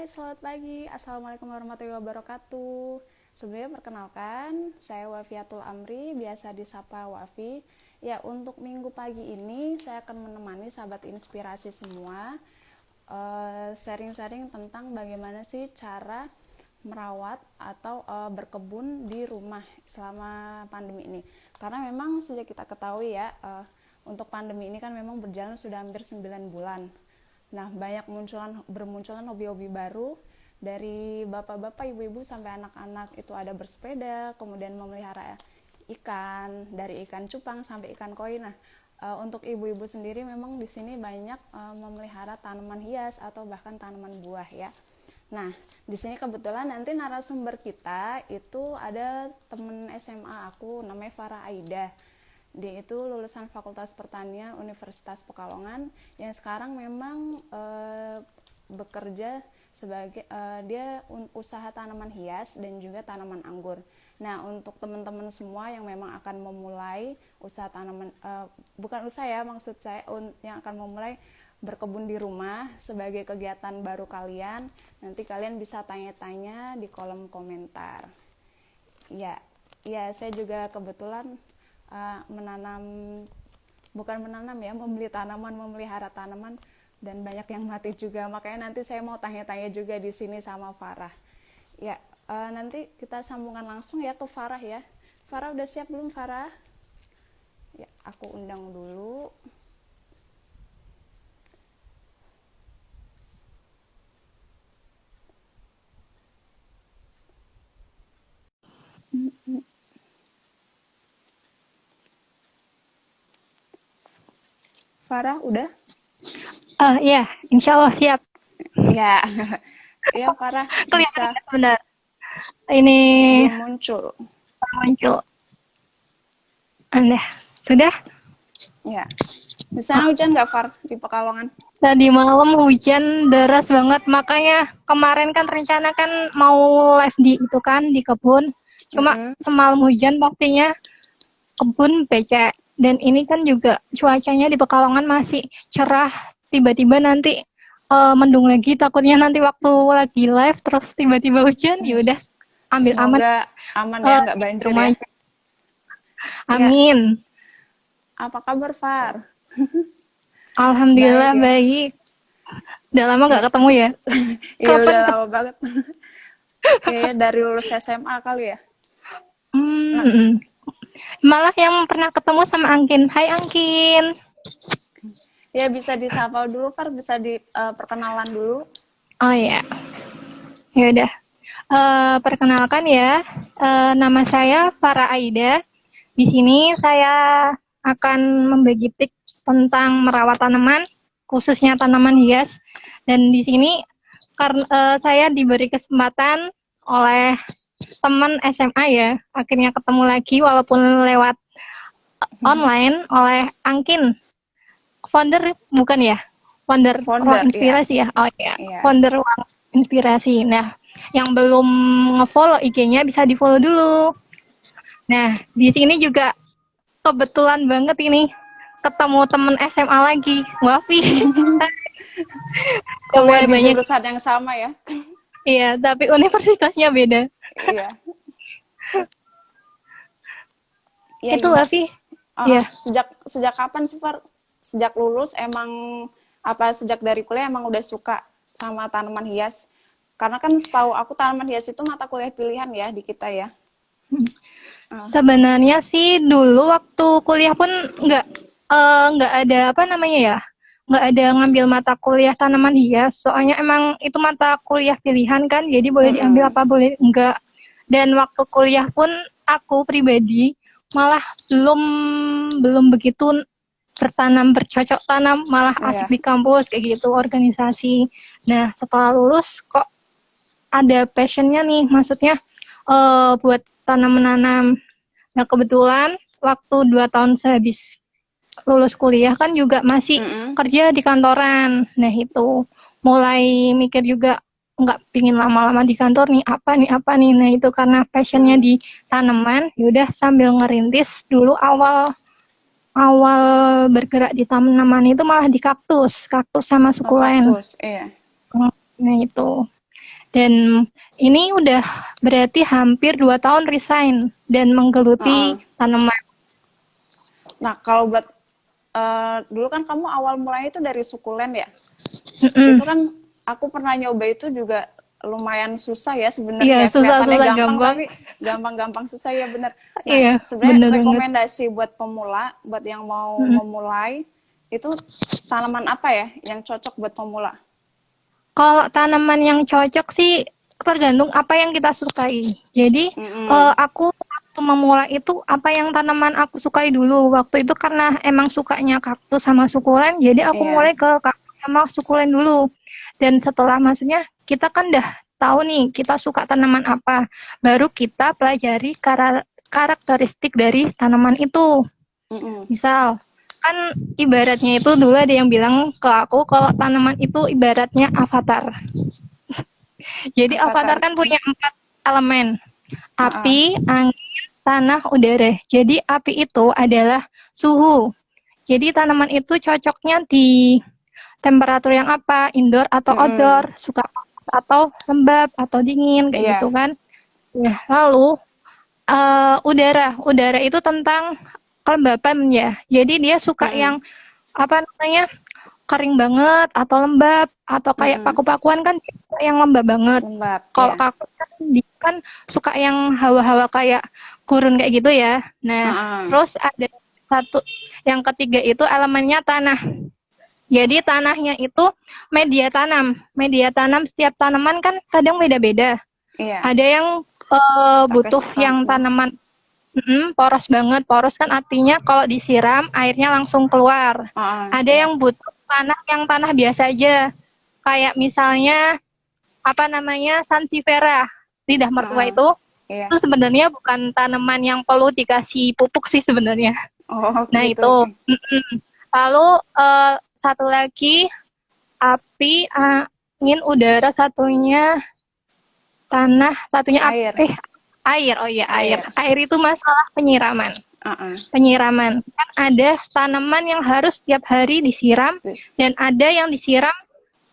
Selamat pagi. Assalamualaikum warahmatullahi wabarakatuh. Sebelumnya perkenalkan, saya Wafiatul Amri, biasa disapa Wafi. Ya, untuk minggu pagi ini saya akan menemani sahabat inspirasi semua sharing-sharing tentang bagaimana sih cara merawat atau berkebun di rumah selama pandemi ini. Karena memang sejak kita ketahui ya, untuk pandemi ini kan memang berjalan sudah hampir 9 bulan. Nah, banyak bermunculan hobi-hobi baru dari bapak-bapak, ibu-ibu sampai anak-anak. Itu ada bersepeda, kemudian memelihara ikan, dari ikan cupang sampai ikan koi. Nah, untuk ibu-ibu sendiri memang di sini banyak memelihara tanaman hias atau bahkan tanaman buah ya. Nah, di sini kebetulan nanti narasumber kita itu ada temen SMA aku namanya Farah Aida. Dia itu lulusan Fakultas Pertanian Universitas Pekalongan yang sekarang memang bekerja sebagai dia usaha tanaman hias dan juga tanaman anggur. Nah, untuk teman-teman semua yang memang akan memulai usaha tanaman bukan usaha ya, maksud saya yang akan memulai berkebun di rumah sebagai kegiatan baru kalian, nanti kalian bisa tanya-tanya di kolom komentar. Ya, ya saya juga kebetulan menanam, bukan menanam ya, membeli tanaman, memelihara tanaman, dan banyak yang mati juga. Makanya nanti saya mau tanya-tanya juga di sini sama Farah. Ya, nanti kita sambungkan langsung ya ke Farah ya. Farah udah siap belum Farah? Ya, aku undang dulu. Farah udah? Iya, insya Allah siap. Ya, ya Farah Kelihatan bisa. nggak sebentar? Ini Belum muncul. muncul. Anda sudah? Ya, di sana hujan nggak Far di Pekalongan? Tadi malam hujan deras banget, makanya kemarin kan rencana kan mau live di itu kan di kebun. Cuma Mm-mm. semalam hujan waktunya kebun becek. Dan ini kan juga cuacanya di Pekalongan masih cerah. Tiba-tiba nanti mendung lagi. Takutnya nanti waktu lagi live terus tiba-tiba hujan. Ya udah ambil aman Semoga aman ya, nggak di banjir rumah ya. aja. Ya, Amin. apa kabar Far? Baik Alhamdulillah ya. baik. Udah lama nggak Ya, ketemu ya? iya Kapan udah lama banget. Kayaknya dari lulus SMA kali ya. Nah, Hmm, malah yang pernah ketemu sama Angkin. Hai Angkin. ya bisa disapa dulu Far, bisa diperkenalan dulu. Oh ya, ya udah. Perkenalkan ya, nama saya Farah Aida. Di sini saya akan membagi tips tentang merawat tanaman, khususnya tanaman hias. Dan di sini karena saya diberi kesempatan oleh teman SMA ya, akhirnya ketemu lagi walaupun lewat online oleh Angkin, founder bukan ya? Founder Ruang Founder ya. Inspirasi ya? Oh ya, Iya. founder Ruang Inspirasi. Nah, yang belum nge-follow IG-nya bisa di-follow dulu. Nah, di sini juga kebetulan banget ini ketemu temen SMA lagi, Wafi. Udah Kuliah mulai di banyak, jurusan yang sama ya. iya, tapi universitasnya beda. Iya. Ya Itu gimana? Wafi, ya. Sejak kapan sih Far? Sejak lulus emang apa sejak dari kuliah emang udah suka sama tanaman hias? Karena kan setahu aku tanaman hias itu mata kuliah pilihan ya di kita ya. Sebenarnya sih dulu waktu kuliah pun nggak ada apa namanya ya, nggak ada ngambil mata kuliah tanaman hias. Soalnya emang itu mata kuliah pilihan kan, jadi boleh diambil Mm-mm. apa boleh enggak. Dan waktu kuliah pun aku pribadi malah belum belum begitu bercocok tanam, malah asik Iya. di kampus kayak gitu organisasi. Nah setelah lulus kok ada passionnya nih, maksudnya buat tanam-menanam. Nah kebetulan waktu 2 tahun sehabis lulus kuliah kan juga masih Mm-mm. kerja di kantoran. Nah itu mulai mikir juga nggak pingin lama-lama di kantor nih apa nih. Nah itu karena passionnya Mm. di tanaman, yaudah sambil ngerintis dulu awal awal bergerak di tanaman itu malah di kaktus sama Oh sukulen. kaktus, iya. Nah itu. Dan ini udah berarti hampir 2 tahun resign dan menggeluti Heeh. tanaman. Nah, kalau buat dulu kan kamu awal mulanya itu dari sukulen ya. Mm-mm. Itu kan aku pernah nyoba itu juga lumayan susah ya Iya, sebenarnya. Kelihatannya susah-susah gampang gampang. tapi gampang-gampang susah ya bener. Nah, Iya, sebenarnya bener banget. rekomendasi buat pemula, buat yang mau Mm-mm. memulai itu tanaman apa ya yang cocok buat pemula? Kalau tanaman yang cocok sih tergantung apa yang kita sukai. Jadi Mm-mm. aku waktu memulai itu apa yang tanaman aku sukai dulu. Waktu itu karena emang sukanya kaktus sama sukulen, jadi aku Iya. mulai ke kaktus sama sukulen dulu. Dan setelah maksudnya kita kan dah tahu nih kita suka tanaman apa, baru kita pelajari karakteristik dari tanaman itu. Mm-mm. Misal, kan ibaratnya itu dulu ada yang bilang ke aku kalau tanaman itu ibaratnya avatar. Jadi avatar Avatar. kan punya 4 elemen. Heeh. Api, angin, tanah, udara. Jadi api itu adalah suhu. Jadi tanaman itu cocoknya di temperatur yang apa? Indoor atau Mm-mm. outdoor? Suka atau lembab atau dingin kayak gitu Iya. kan. Ya, lalu udara. Udara itu tentang kelembapan ya. Jadi dia suka Mm-mm. yang apa namanya? Kering banget atau lembab atau kayak Mm-mm. paku-pakuan kan yang lembab banget. Lembab, Kalau ya. kaktus kan dia kan suka yang hawa-hawa kayak gurun kayak gitu ya. Nah, Heeh. terus ada satu yang ketiga itu elemennya tanah. Jadi tanahnya itu media tanam. Media tanam setiap tanaman kan kadang beda-beda. Iya. Ada yang Pakai butuh yang paku. tanaman poros banget. Poros kan artinya kalau disiram airnya langsung keluar. Heeh. Ada Iya. yang butuh tanah yang tanah biasa aja. Kayak misalnya apa namanya sansevieria, lidah mertua Heeh. itu Iya. sebenarnya bukan tanaman yang perlu dikasih pupuk sih sebenarnya. Oh, Nah gitu. itu. Oke. Lalu satu lagi api, angin, udara, satunya tanah, satunya Air. air. Oh iya air. Air. Air itu masalah penyiraman. Heeh. Penyiraman kan ada tanaman yang harus setiap hari disiram Terus. dan ada yang disiram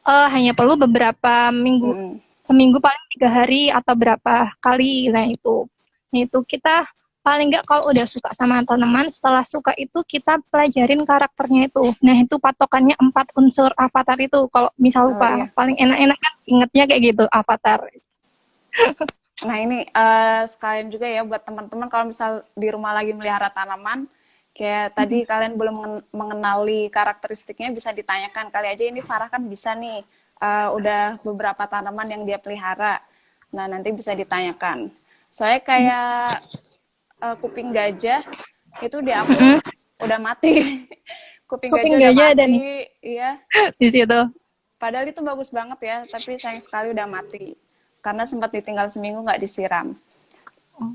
hanya perlu beberapa minggu, Mm-mm. seminggu paling 3 hari atau berapa kali. Nah itu kita paling nggak kalau udah suka sama tanaman, setelah suka itu kita pelajarin karakternya itu. Nah itu patokannya 4 unsur avatar itu. Kalau misal Oh, lupa, iya. paling enak-enak kan ingetnya kayak gitu avatar. Nah, ini sekalian juga ya buat teman-teman kalau misal di rumah lagi melihara tanaman, kayak tadi kalian belum mengenali karakteristiknya, bisa ditanyakan kali aja ini Farah kan bisa nih, udah beberapa tanaman yang dia pelihara. Nah, nanti bisa ditanyakan. Soalnya kayak kuping gajah itu di aku udah mati. Kuping Kuping gajah udah gajah ada nih mati, iya. di situ. Padahal itu bagus banget ya, tapi sayang sekali udah mati. Karena sempat ditinggal seminggu nggak disiram.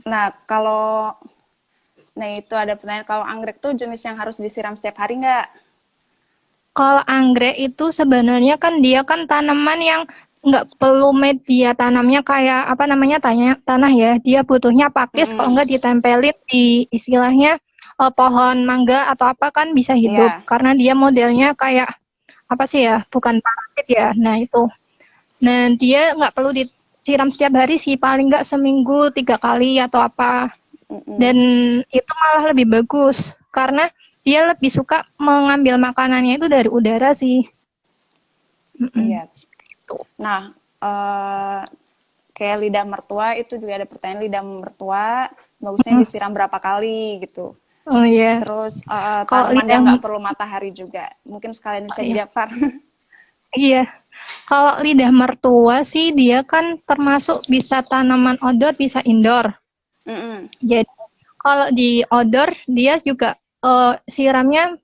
Nah, kalau nah itu ada pertanyaan, kalau anggrek tuh jenis yang harus disiram setiap hari nggak? Kalau anggrek itu sebenarnya kan dia kan tanaman yang nggak perlu media tanamnya kayak apa namanya tanah ya. Dia butuhnya pakis kalau Mm-mm. nggak ditempelin di istilahnya pohon mangga atau apa kan bisa hidup Iya. karena dia modelnya kayak apa sih ya? Bukan parasit ya. Nah itu. Nah dia nggak perlu disiram setiap hari sih paling nggak seminggu 3 kali atau apa. Dan Mm-mm. itu malah lebih bagus karena dia lebih suka mengambil makanannya itu dari udara sih. Iya. Gitu. Nah, kayak lidah mertua itu juga ada pertanyaan, lidah mertua bagusnya disiram berapa kali gitu. Oh iya. Terus Kalau tanaman lidah yang nggak perlu matahari juga. Mungkin sekalian oh bisa iya. dijawab, Far. Iya. Kalau lidah mertua sih dia kan termasuk bisa tanaman outdoor, bisa indoor. Mm-mm. Jadi kalau di outdoor dia juga siramnya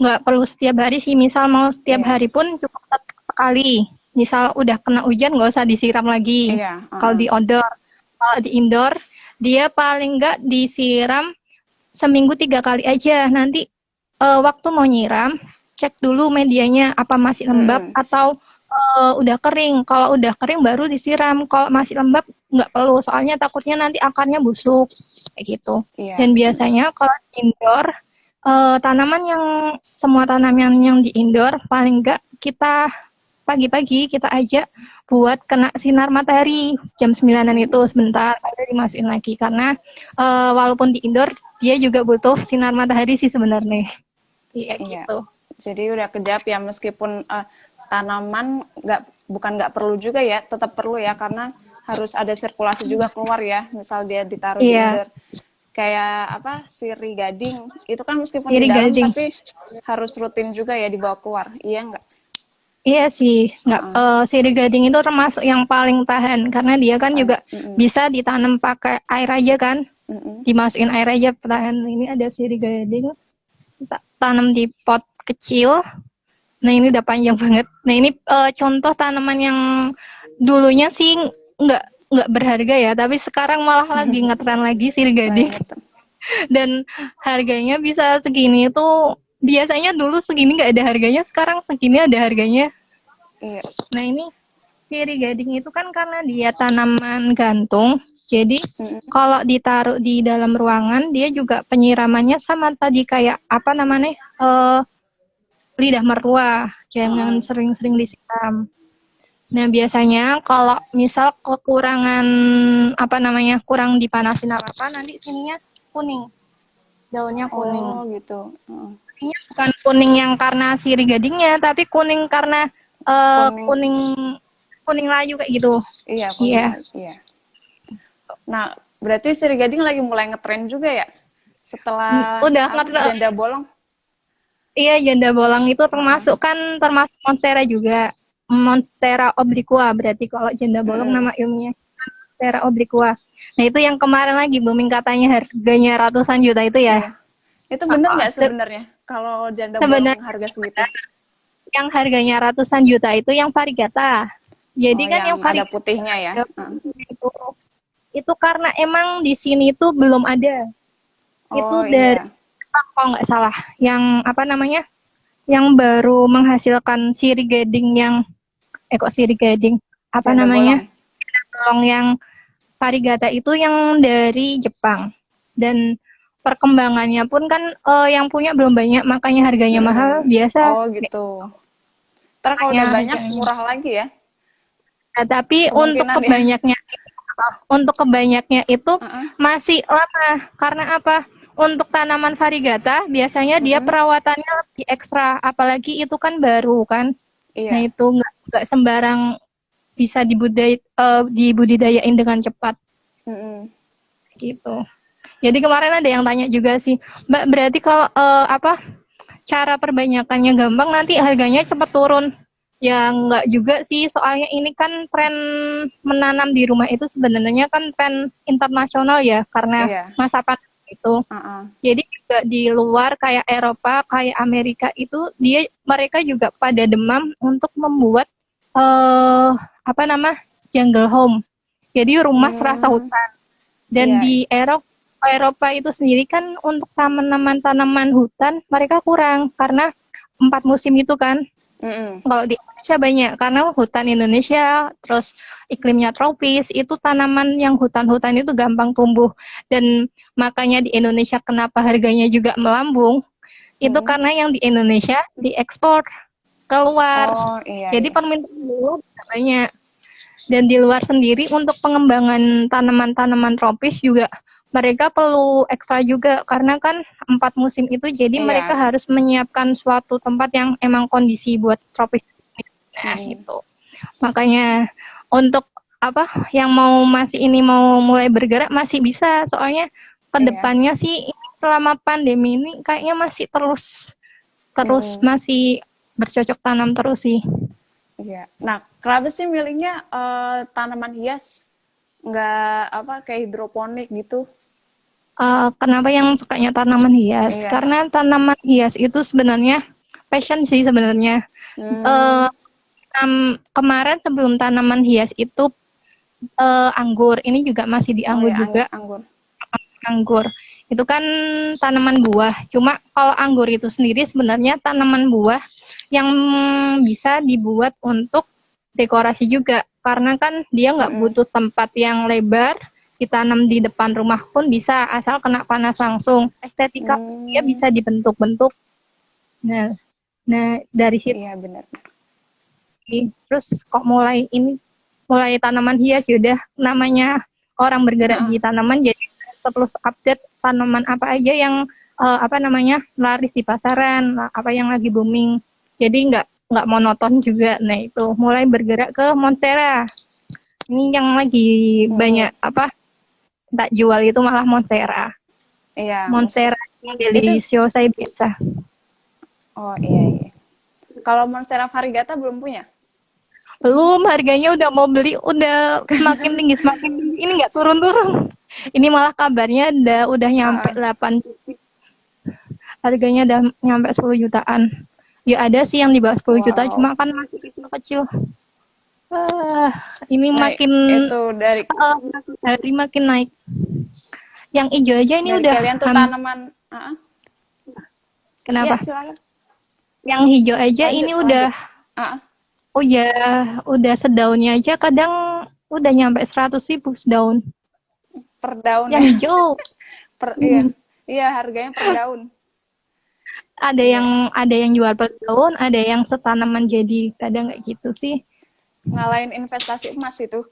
nggak perlu setiap hari sih. Misal mau setiap Iya. hari pun cukup sekali. Misal udah kena hujan nggak usah disiram lagi. Iya. Kalau di outdoor, kalau di indoor dia paling nggak disiram seminggu 3 kali aja. Nanti waktu mau nyiram cek dulu medianya apa masih lembab Mm-mm. atau udah kering. Kalau udah kering baru disiram. Kalau masih lembab nggak perlu. Soalnya takutnya nanti akarnya busuk kayak gitu. Iya. Dan biasanya kalau indoor tanaman yang semua tanaman yang di indoor paling nggak kita pagi-pagi kita ajak buat kena sinar matahari jam 9-an itu sebentar, ada dimasukin lagi karena walaupun di indoor dia juga butuh sinar matahari sih sebenarnya. Iya Iya. gitu. Jadi udah kejap ya, meskipun tanaman bukan nggak perlu juga ya, tetap perlu ya, karena harus ada sirkulasi juga keluar ya. Misal dia ditaruh di Iya, indoor, kayak apa, sirih gading itu kan meskipun di iri dalam gading. tapi harus rutin juga ya dibawa keluar, iya nggak? Iya sih, nggak Heeh. sirih gading itu termasuk yang paling tahan karena dia kan Paling, juga bisa ditanam pakai air aja kan, dimasukin air aja tahan. Ini ada sirih gading, tanam di pot kecil. Nah ini udah panjang banget. Nah ini contoh tanaman yang dulunya sih nggak berharga ya, tapi sekarang malah lagi ngetren lagi sirih gading. banget. Dan harganya bisa segini itu biasanya dulu segini nggak ada harganya, sekarang segini ada harganya. Iya. Nah ini sirih gading itu kan karena dia tanaman gantung, jadi kalau ditaruh di dalam ruangan dia juga penyiramannya sama tadi kayak apa namanya lidah mertua, jangan sering-sering disiram. Nah biasanya kalau misal kekurangan apa namanya kurang dipanasin apa nanti sininya kuning, daunnya kuning. Oh gitu. Kuningnya bukan kuning yang karena sirih gadingnya, tapi kuning karena Kuning. kuning layu kayak gitu. Iya, kuning. Iya. Iya. Nah, berarti sirih gading lagi mulai ngetren juga ya? Setelah Udah janda bolong? iya, janda bolong itu termasuk monstera juga. Monstera obliqua berarti kalau janda bolong nama ilmunya monstera obliqua. Nah, itu yang kemarin lagi booming katanya harganya ratusan juta itu ya. Iya. Itu bener nggak sebenarnya kalau janda bolong harga segitu? Yang harganya ratusan juta itu yang variegata. Jadi kan yang ada putihnya ya. Itu karena emang di sini tuh belum ada. Itu dari kalau nggak salah, yang apa namanya, yang baru menghasilkan sirih gading yang kok sirih gading apa janda namanya bolong yang variegata itu yang dari Jepang, dan perkembangannya pun kan yang punya belum banyak, makanya harganya mahal biasa. Oh gitu. Ntar kalau udah banyak murah lagi ya. Nah, tapi untuk kebanyaknya itu masih lama. Karena apa? Untuk tanaman variegata biasanya dia perawatannya lebih ekstra, apalagi itu kan baru kan. Iya. Nah itu nggak sembarang bisa dibudidayain dengan cepat. Gitu. Jadi kemarin ada yang tanya juga sih, Mbak, berarti kalau cara perbanyakannya gampang nanti harganya cepat turun? Ya nggak juga sih, soalnya ini kan tren menanam di rumah itu sebenarnya kan tren internasional ya, karena masa pandemi itu. Jadi juga di luar kayak Eropa, kayak Amerika itu mereka juga pada demam untuk membuat jungle home. Jadi rumah serasa hutan. Dan di Eropa itu sendiri kan untuk tanaman hutan mereka kurang karena 4 musim itu kan. Kalau di Indonesia banyak karena hutan Indonesia terus iklimnya tropis, itu tanaman yang hutan-hutan itu gampang tumbuh, dan makanya di Indonesia kenapa harganya juga melambung itu karena yang di Indonesia diekspor keluar. Jadi permintaan di luar banyak, dan di luar sendiri untuk pengembangan tanaman-tanaman tropis juga mereka perlu ekstra juga karena kan 4 musim itu, jadi mereka harus menyiapkan suatu tempat yang emang kondisi buat tropis gitu. Makanya untuk yang mau mulai bergerak masih bisa, soalnya kedepannya sih selama pandemi ini kayaknya masih terus masih bercocok tanam terus sih. Iya. Nah, kenapa sih milihnya tanaman hias, nggak kayak hidroponik gitu? Kenapa yang sukanya tanaman hias? Karena tanaman hias itu sebenarnya passion sih sebenarnya. Kemarin sebelum tanaman hias itu anggur. Ini juga masih di anggur juga. Anggur. Itu kan tanaman buah. Cuma kalau anggur itu sendiri sebenarnya tanaman buah yang bisa dibuat untuk dekorasi juga. Karena kan dia nggak butuh tempat yang lebar, ditanam di depan rumah pun bisa, asal kena panas langsung. Estetika dia bisa dibentuk-bentuk. Nah dari situ. Iya benar. Terus kok mulai tanaman hias, yaudah namanya orang bergerak Heeh. di tanaman, jadi terus update tanaman apa aja yang laris di pasaran, apa yang lagi booming. Jadi nggak monoton juga. Nah itu mulai bergerak ke Monstera. Ini yang lagi Hmm, banyak tak jual itu malah Monstera. iya, Monster. Monstera yang Itu, deliciosa biasa. oh iya iya. Kalau Monstera variegata belum punya? Belum, harganya udah mau beli, udah semakin tinggi, semakin tinggi. Ini nggak turun-turun. Ini malah kabarnya udah nyampe Heeh. 8, harganya udah nyampe 10 jutaan. Ya ada sih yang di bawah 10 juta, Wow. cuma kan masih kecil-kecil. Ah, ini Nah, makin itu dari hari makin naik. Yang hijau aja ini dari udah kalian tuh tanaman. Heeh. Iya, kenapa? silakan. Yang hijau aja Lanjut, ini lanjut. udah, Heeh. oh ya, udah sedaunnya aja kadang udah nyampe 100.000 sedaun. Per daun Yang ya. hijau. Iya. Iya, harganya per daun. ada yang Iya. ada yang jual per daun, ada yang setanaman jadi, kadang kayak gitu sih. Ngalahin investasi emas itu.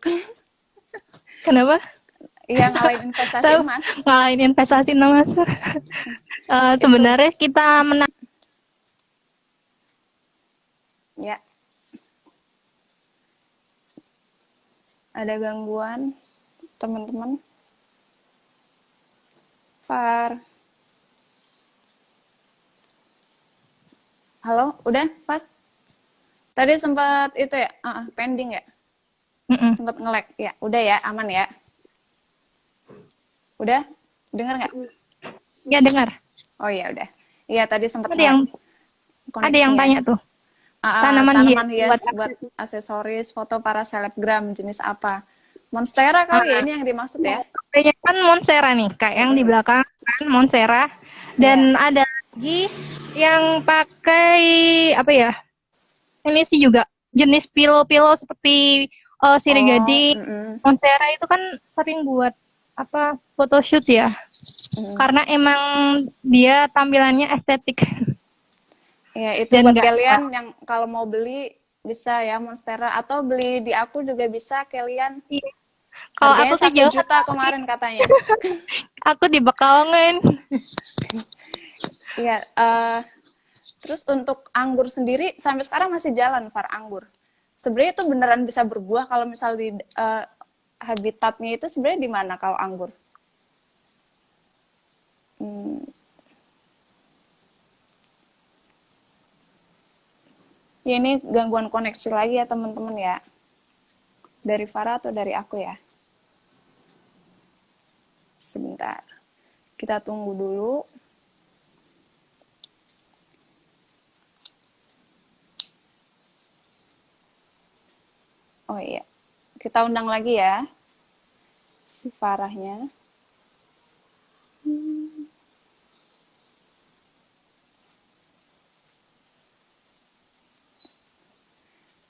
Kenapa? Iya, ngalahin investasi Tahu emas. ngalahin investasi mas. Itu. Sebenarnya kita menang. Ya, ada gangguan teman-teman. Far. Halo, udah, Far? Tadi sempat itu ya, pending ya? Mm-mm. Sempat nge-lag ya. Udah ya, aman ya. Udah? Dengar nggak? Ya dengar. Oh iya, udah. Iya, tadi sempat Ada nge-lag yang ada yang koneksinya. tanya tuh, tanaman hias Tanaman hias buat buat aksesoris. aksesoris foto para selebgram jenis apa? Monstera kali ya Ah, ini yang dimaksud ya? kayaknya kan Monstera nih, kayak yang di Mm-mm. belakang kan Monstera. Dan Iya. ada lagi yang pakai apa ya? Ini sih juga jenis pilo-pilo seperti sirih Oh, gading. mm-mm. Monstera itu kan sering buat photoshoot ya, Mm-mm. karena emang dia tampilannya estetik. Ya itu Dan buat nggak kalian yang kalau mau beli bisa ya Monstera atau beli di aku juga bisa kalian. kalau aku Harganya sih satu jauh, juta kemarin katanya. aku di Pekalongan. Iya, terus untuk anggur sendiri sampai sekarang masih jalan Far anggur. Sebenarnya itu beneran bisa berbuah kalau misal di habitatnya itu sebenarnya di mana kalau anggur? Hmm, ya ini gangguan koneksi lagi ya teman-teman ya. Dari Farah atau dari aku ya? Sebentar. Kita tunggu dulu. Oh iya. Kita undang lagi ya si Farahnya.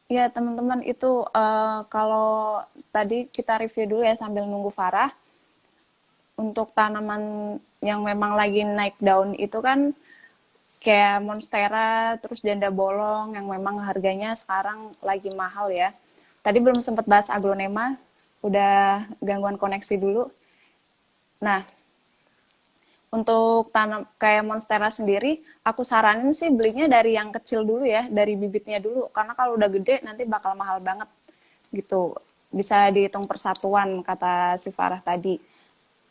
Ya teman-teman itu kalau tadi kita review dulu ya sambil nunggu Farah. Untuk tanaman yang memang lagi naik daun itu kan kayak monstera, terus janda bolong yang memang harganya sekarang lagi mahal ya. Tadi belum sempat bahas aglonema, udah gangguan koneksi dulu. Nah, untuk tanam kayak monstera sendiri, aku saranin sih belinya dari yang kecil dulu ya, dari bibitnya dulu. Karena kalau udah gede nanti bakal mahal banget gitu. Bisa dihitung persatuan kata si Farah tadi.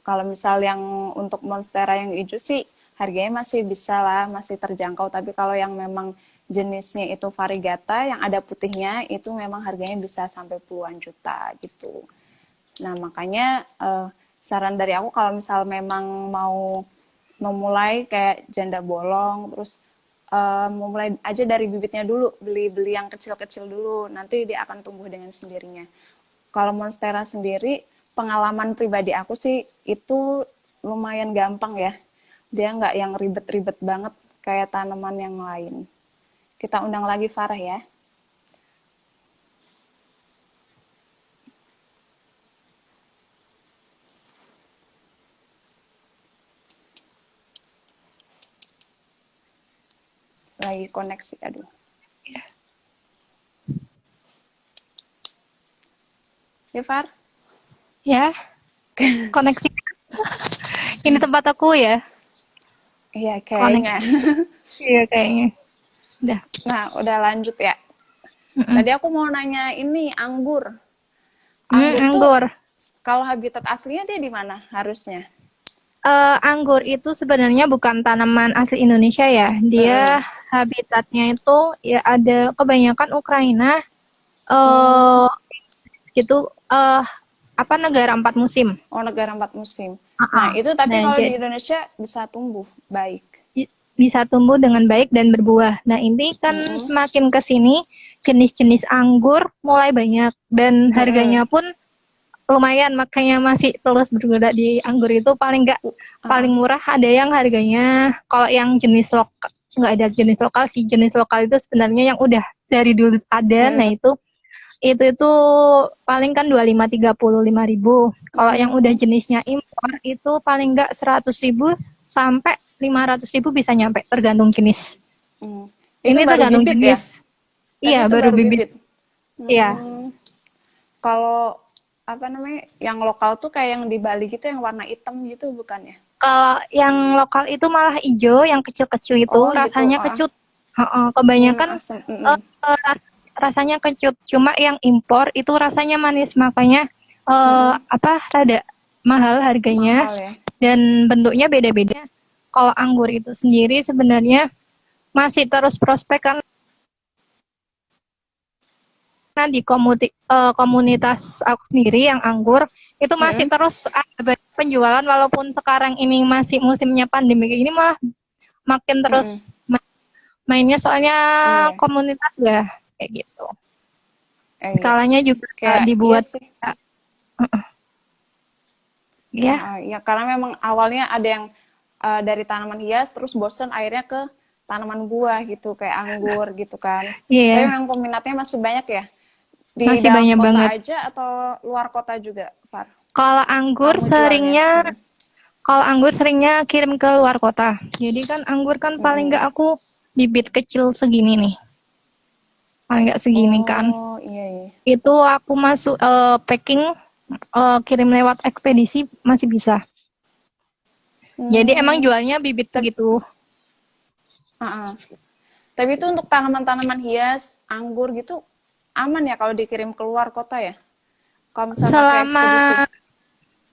Kalau misal yang untuk monstera yang hijau sih harganya masih bisa lah, masih terjangkau. Tapi kalau yang memang jenisnya itu variegata yang ada putihnya itu memang harganya bisa sampai puluhan juta gitu. Nah makanya saran dari aku kalau misal memang mau memulai kayak janda bolong, terus memulai aja dari bibitnya dulu, beli yang kecil-kecil dulu, nanti dia akan tumbuh dengan sendirinya. Kalau monstera sendiri, pengalaman pribadi aku sih itu lumayan gampang ya. Dia nggak yang ribet-ribet banget kayak tanaman yang lain. Kita undang lagi Farah ya. Lagi koneksi, aduh. Ya, Far? Ya, koneksi. Ini tempat aku ya, Iya, koneksi. kayaknya. Iya kayaknya. Udah. Nah, udah lanjut ya. Mm-mm. Tadi aku mau nanya ini, anggur. Anggur tuh Anggur. kalau habitat aslinya dia di mana harusnya? Anggur itu sebenarnya bukan tanaman asli Indonesia ya. Dia Mm-mm. habitatnya itu ya ada kebanyakan Ukraina, Hmm. eh gitu, apa negara 4 musim. Oh, negara 4 musim. Nah, Uh-uh. itu tapi Nah, kalau di jadi Indonesia bisa tumbuh baik. bisa tumbuh dengan baik dan berbuah. Nah, ini kan Mm-mm. semakin ke sini jenis-jenis anggur mulai banyak dan Mm-mm. harganya pun lumayan, makanya masih terus bergerak di anggur itu paling Uh-uh. murah ada yang harganya kalau yang jenis lokal nggak ada jenis lokal sih, jenis lokal itu sebenarnya yang udah dari dulu ada. Nah, Mm-mm. itu paling kan 25-35 ribu. Kalau yang udah Mm. jenisnya impor itu paling nggak 100 ribu sampai 500 ribu bisa nyampe, tergantung jenis. Mm. Itu Ini baru tergantung bibit ya? jenis. Tadi Iya, itu baru baru bibit. bibit. Iya. Hmm. Kalau apa namanya, yang lokal tuh kayak yang di Bali gitu, yang warna hitam gitu, bukan ya? Kalau yang lokal itu malah hijau, yang kecil-kecil itu Oh gitu. rasanya Ah. kecut. Kebanyakan Asam. rasanya kecut. Cuma yang impor itu rasanya manis, makanya Mm-mm. rada mahal harganya Mahal ya. dan bentuknya beda-beda. Kalau anggur itu sendiri sebenarnya masih terus prospek karena di komunitas aku sendiri yang anggur itu masih Mm-mm. terus ada banyak penjualan, walaupun sekarang ini masih musimnya pandemi ini malah makin Mm-mm. terus mainnya, soalnya Iya. komunitas ya kayak gitu. Iya. Skalanya juga Kayak iya dibuat sih. ya. Ya karena memang awalnya ada yang dari tanaman hias terus bosen akhirnya ke tanaman buah gitu kayak anggur gitu kan. Tapi Iya, memang peminatnya masih banyak ya. Di masih dalam banyak kota banget. aja atau luar kota juga, Far? Kalau anggur Kamu jualnya? seringnya kalau anggur seringnya kirim ke luar kota. Jadi kan anggur kan paling Mm-mm. nggak aku bibit kecil segini nih, paling nggak segini kan. Oh iya iya. Itu aku masuk packing, kirim lewat ekspedisi masih bisa. Jadi emang Hmm, jualnya bibit tapi, segitu. tapi itu untuk tanaman-tanaman hias, anggur gitu aman ya kalau dikirim keluar kota ya? Kalau misalnya pakai Selama ekspedisi.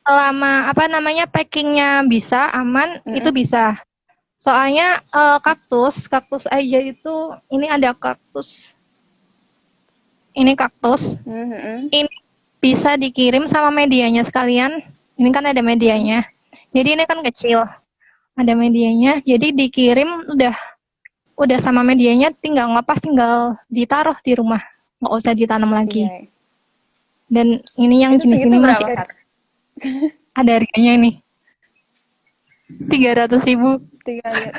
selama apa namanya packingnya bisa aman, itu Mm-mm. bisa. Soalnya kaktus aja itu, ini ada kaktus, ini kaktus, Mm-mm. ini bisa dikirim sama medianya sekalian. Ini kan ada Mm-mm. medianya. Jadi ini kan kecil, ada medianya. Jadi dikirim udah sama medianya, tinggal ngelepas, tinggal ditaruh di rumah, nggak usah ditanam lagi. Iya. Dan ini yang Itu jenis segitu ini masih berapa, Fat? ada harganya nih, 300 ribu. Tiga lihat.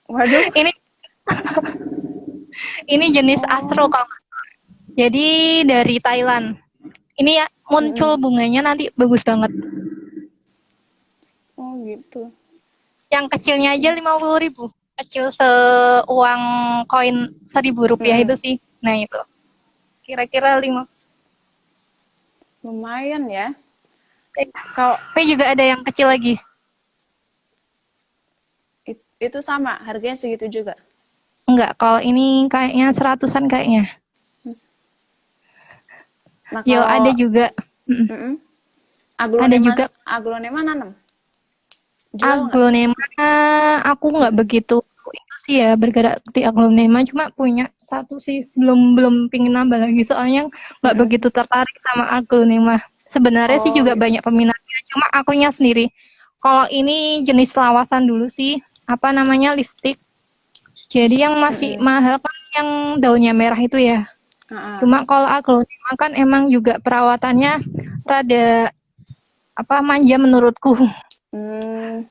Waduh. Ini ini jenis Astro Oh. kalau nggak salah. Jadi dari Thailand. Ini ya muncul Mm-mm. bunganya nanti bagus banget. Oh gitu. Yang kecilnya aja 50 ribu. Kecil seuang koin 1.000 rupiah itu Mm-mm. sih. Nah itu. Kira-kira 5. Lumayan ya. Kalau Tapi juga ada yang kecil lagi. itu sama, harganya segitu juga. Enggak, kalau ini kayaknya 100-an kayaknya. Nah Yo, ada kalau juga. Mm-mm. Ada aglonema, juga aglonema nanam, jual nggak? aglonema, aku nggak begitu itu sih ya, bergerak di aglonema, cuma punya satu sih, belum belum pingin nambah lagi soalnya nggak Mm-mm. begitu tertarik sama aglonema. Sebenarnya sih Oh juga gitu. banyak peminatnya, cuma akunya sendiri. Kalau ini jenis lawasan dulu sih, apa namanya, lipstick. Jadi yang masih Mm-mm. mahal kan yang daunnya merah itu ya. Uh-uh. Cuma kalau aglonema kan emang juga perawatannya rada apa manja menurutku. Hmm.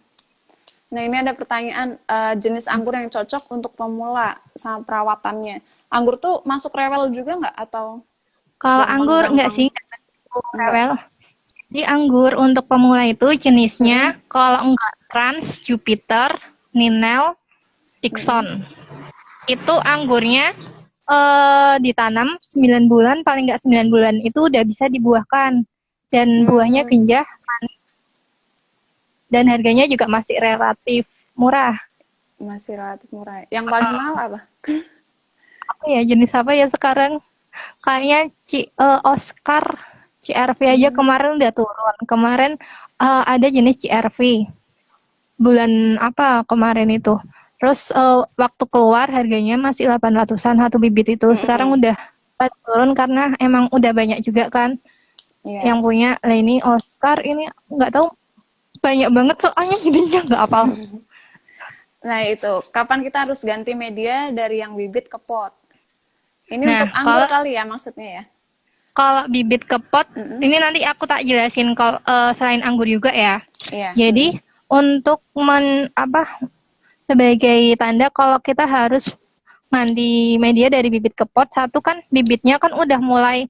Nah ini ada pertanyaan, jenis anggur yang cocok untuk pemula sama perawatannya. Anggur tuh masuk rewel juga nggak atau Kalau anggur enggak gampang-gampang? sih, Enggak. rewel. Jadi anggur untuk pemula itu Mm-mm. jenisnya kalau enggak Trans, Jupiter, Ninel, Mm-mm. Dixon. Itu anggurnya ditanam 9 bulan, paling enggak 9 bulan itu udah bisa dibuahkan. dan buahnya Hmm, kenyal dan harganya juga masih relatif murah. masih relatif murah. Yang paling mahal apa? Apa ya, jenis apa ya sekarang? Kayaknya Oscar CRV aja Hmm, kemarin udah turun. Kemarin ada jenis CRV bulan apa kemarin itu. Terus waktu keluar harganya masih 800-an satu bibit itu. Sekarang mm-mm. udah turun karena emang udah banyak juga kan Iya. yang punya. Lah ini Oscar ini nggak tahu banyak banget soalnya jadinya nggak apal. Nah, itu. Kapan kita harus ganti media dari yang bibit ke pot? Ini Nah, untuk anggur kalau kali ya maksudnya ya? kalau bibit ke pot, Mm-mm. ini nanti aku tak jelasin kalau selain anggur juga ya. Iya. Jadi Mm-mm. untuk sebagai tanda kalau kita harus mandi media dari bibit ke pot, satu kan bibitnya kan udah mulai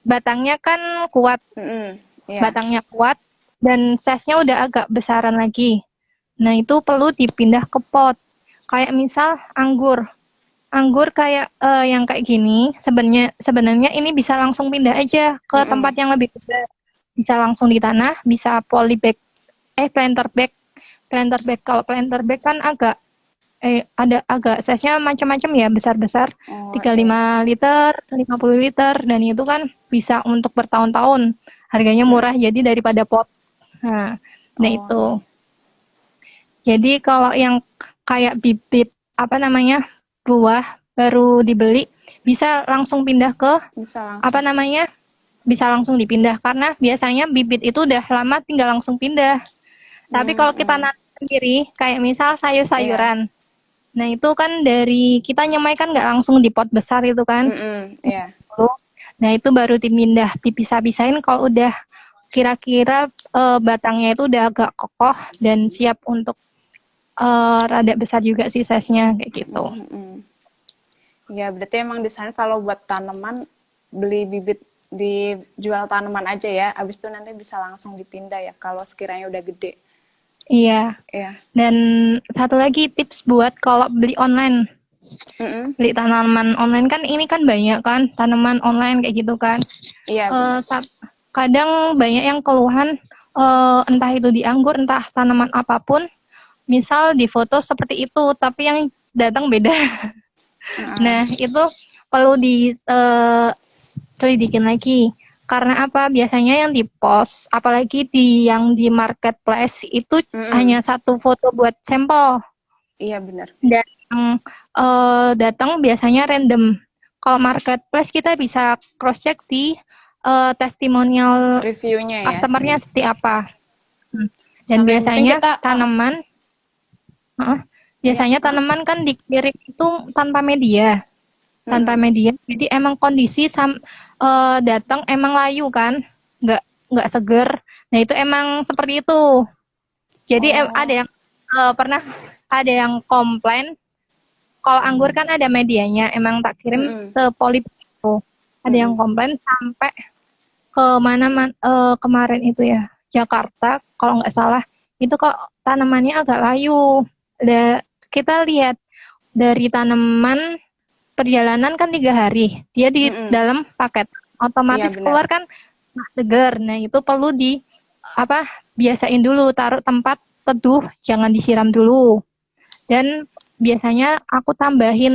batangnya kan kuat, Mm-mm. Iya. batangnya kuat dan size-nya udah agak besaran lagi. Nah, itu perlu dipindah ke pot. Kayak misal anggur. Anggur kayak yang kayak gini, sebenarnya ini bisa langsung pindah aja ke tempat Mm-mm. yang lebih besar. Bisa langsung di tanah, bisa polybag, planter bag. Planter bag, kalau planter bag kan ada agak size-nya macam-macam ya, besar-besar. Oh, iya. 35 liter, 50 liter, dan itu kan bisa untuk bertahun-tahun. Harganya Mm-mm. murah jadi daripada pot. Nah Oh, itu. iya. Jadi kalau yang kayak bibit apa namanya buah baru dibeli bisa langsung pindah ke Bisa apa langsung. namanya bisa langsung dipindah karena biasanya bibit itu udah lama tinggal langsung pindah. Tapi kalau kita Mm-mm. nanam sendiri kayak misal Iya. sayur-sayuran, nah itu kan dari kita nyemai kan nggak langsung di pot besar itu kan. Mm-mm. Iya. Nah itu baru dipindah dipisah-pisahin kalau udah kira-kira batangnya itu udah agak kokoh dan siap untuk rada besar juga sih size-nya kayak gitu. Mm-mm. Ya, berarti emang di sana kalau buat tanaman beli bibit dijual tanaman aja ya. Abis itu nanti bisa langsung dipindah ya kalau sekiranya udah gede. Iya. Iya. Dan satu lagi tips buat kalau beli online. Mm-mm. Beli tanaman online kan ini kan banyak kan tanaman online kayak gitu kan. Iya, Eh, benar. kadang banyak yang keluhan entah itu di anggur entah tanaman apapun. Misal di foto seperti itu tapi yang datang beda. Heeh. Nah, itu perlu diselidikin lagi. Karena apa? Biasanya yang di post, apalagi yang di marketplace itu Mm-mm. hanya satu foto buat sampel Iya, benar. dan yang datang biasanya random. Kalau marketplace kita bisa cross check di testimonial Reviewnya ya. customernya Mm. seperti apa. Dan Sama yang penting biasanya kita, tanaman, uh, ya, biasanya tanaman kan dikirim itu tanpa media. Tanpa mm-mm. media. Jadi emang kondisi datang emang layu kan, nggak seger. Nah itu emang seperti itu. Jadi ada Oh, yang pernah ada yang komplain. Kalau anggur kan ada medianya, emang tak kirim mm-mm. sepolip itu. Ada yang Mm-mm. komplain sampai ke mana kemarin itu ya Jakarta kalau nggak salah itu kok tanamannya agak layu. Kita lihat dari tanaman perjalanan kan 3 hari, dia di Mm-mm. dalam paket, Iya, otomatis benar. keluar kan segar. Nah itu perlu biasain dulu, taruh tempat teduh, jangan disiram dulu. Dan biasanya aku tambahin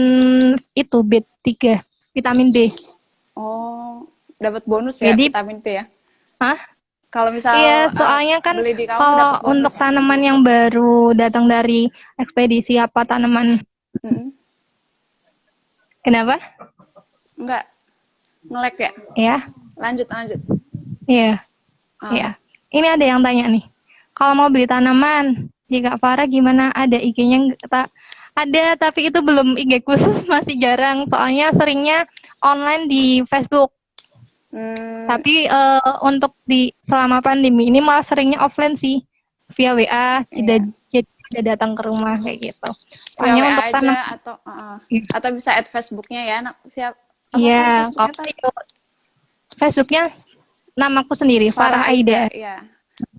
itu B3, vitamin B. Oh, dapat bonus ya Jadi, vitamin P ya. ah, Kalau iya, misal soalnya kan beli di kamu kalau dapat untuk bonus. tanaman yang baru datang dari ekspedisi apa tanaman, Mm-mm. kenapa? Enggak, ngelek ya. Ya, Lanjut, lanjut. iya, Ah, iya. Ini ada yang tanya nih. Kalau mau beli tanaman, di Kak Farah gimana? Ada IG-nya tak? Ada, tapi itu belum IG khusus, masih jarang. Soalnya seringnya online di Facebook. hmm, Tapi untuk selama pandemi ini malah seringnya offline sih, via WA, iya. tidak datang ke rumah kayak gitu. Via Soalnya WA untuk aja tanam, atau bisa add Facebooknya ya. Siap. Apa iya, Facebooknya kalau tadi? Facebooknya namaku sendiri, Farah Farah Aida, Aida. ya.